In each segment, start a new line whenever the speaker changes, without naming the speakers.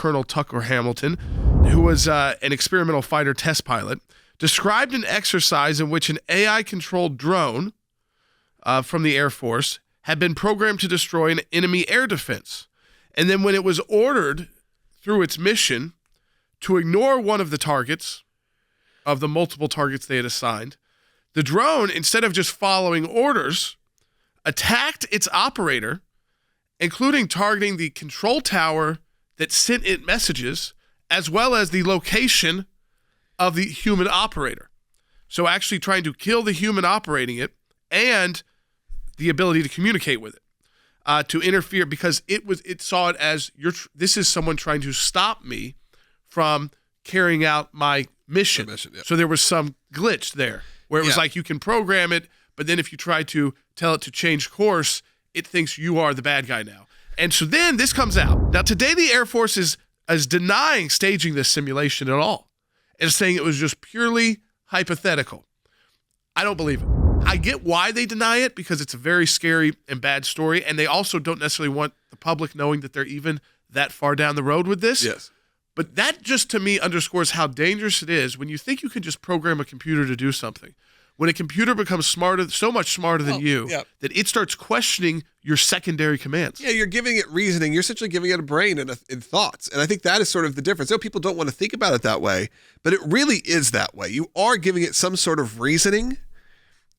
Colonel Tucker Hamilton, who was an experimental fighter test pilot, described an exercise in which an AI-controlled drone from the Air Force had been programmed to destroy an enemy air defense. And then when it was ordered through its mission to ignore one of the targets, of the multiple targets they had assigned, the drone, instead of just following orders, attacked its operator, including targeting the control tower that sent it messages, as well as the location of the human operator. So actually trying to kill the human operating it and the ability to communicate with it, to interfere, because it saw it as this is someone trying to stop me from carrying out my mission. Yeah. So there was some glitch there where it was like you can program it, but then if you try to tell it to change course, it thinks you are the bad guy now. And so then this comes out. Now today the Air Force is denying staging this simulation at all and saying it was just purely hypothetical. I don't believe it. I get why they deny it, because it's a very scary and bad story, and they also don't necessarily want the public knowing that they're even that far down the road with this.
Yes.
But that just, to me, underscores how dangerous it is when you think you can just program a computer to do something. When a computer becomes smarter, so much smarter than you, that it starts questioning your secondary commands.
Yeah, you're giving it reasoning. You're essentially giving it a brain and thoughts. And I think that is sort of the difference. I know people don't want to think about it that way, but it really is that way. You are giving it some sort of reasoning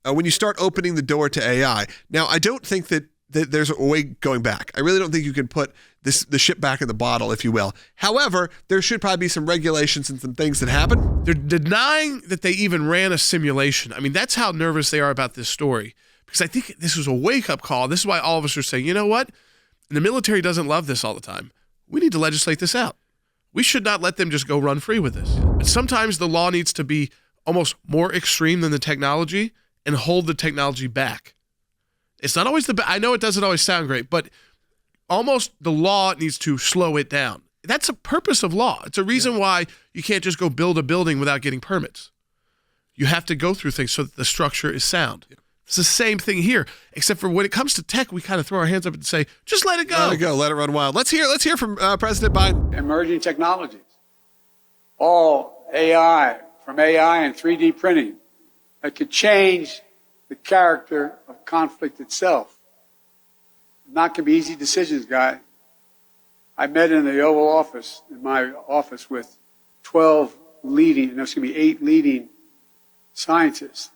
when you start opening the door to AI. Now, I don't think that there's a way going back. I really don't think you can put the ship back in the bottle, if you will. However, there should probably be some regulations and some things that happen.
They're denying that they even ran a simulation. I mean, that's how nervous they are about this story, because I think this was a wake-up call. This is why all of us are saying, you know what? And the military doesn't love this all the time. We need to legislate this out. We should not let them just go run free with this. But sometimes the law needs to be almost more extreme than the technology and hold the technology back. It's not always I know it doesn't always sound great, but almost the law needs to slow it down. That's a purpose of law. It's a reason why you can't just go build a building without getting permits. You have to go through things so that the structure is sound. Yeah. It's the same thing here, except for when it comes to tech, we kind of throw our hands up and say, just let it go.
Let it go. Let it run wild. Let's hear from President Biden.
Emerging technologies. All AI, from AI and 3D printing, that could change the character of conflict itself. Not going to be easy decisions, guy. I met in the Oval Office, in my office, with 8 leading scientists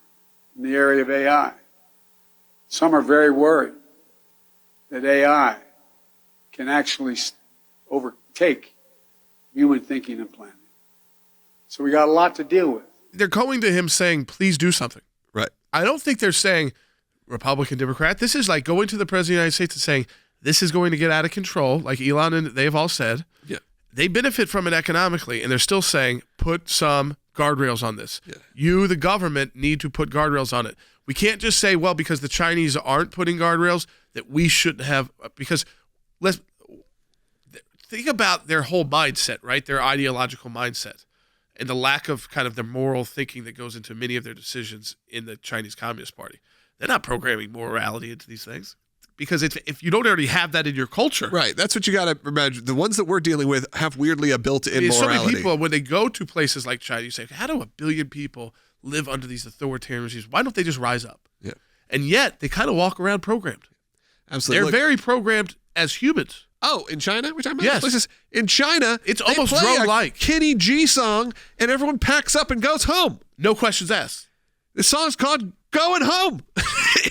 in the area of AI. Some are very worried that AI can actually overtake human thinking and planning. So we got a lot to deal with.
They're going to him saying, please do something.
Right.
I don't think they're saying Republican, Democrat. This is like going to the President of the United States and saying, this is going to get out of control, like Elon and they've all said.
Yeah.
They benefit from it economically, and they're still saying, put some guardrails on this. Yeah. You, the government, need to put guardrails on it. We can't just say, well, because the Chinese aren't putting guardrails, that we shouldn't have, because let's think about their whole mindset, right? Their ideological mindset and the lack of kind of the moral thinking that goes into many of their decisions in the Chinese Communist Party. They're not programming morality into these things, because if you don't already have that in your culture.
Right. That's what you got to imagine. The ones that we're dealing with have weirdly a built-in morality.
So many people, when they go to places like China, you say, how do 1 billion people live under these authoritarian regimes? Why don't they just rise up?
Yeah.
And yet they kind of walk around programmed.
Absolutely.
They're very programmed as humans.
Oh, in China? We're talking about
yes.
places. In China,
it's almost drone-like.
Kenny G song, and everyone packs up and goes home.
No questions asked.
The song's called Going Home.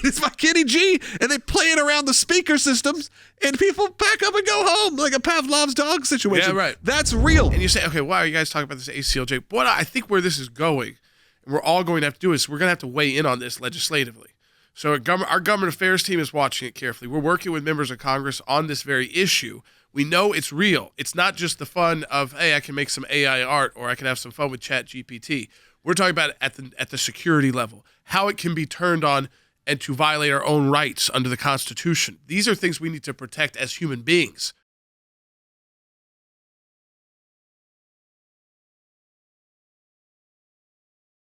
It's by Kenny G, and they play it around the speaker systems, and people pack up and go home, like a Pavlov's dog situation.
Yeah, right.
That's real.
And you say, okay, why are you guys talking about this ACLJ? What I think where this is going, and we're all going to have to do is we're going to have to weigh in on this legislatively. So our government affairs team is watching it carefully. We're working with members of Congress on this very issue. We know it's real. It's not just the fun of, hey, I can make some AI art or I can have some fun with ChatGPT. We're talking about it at the security level, how it can be turned on and to violate our own rights under the Constitution. These are things we need to protect as human beings,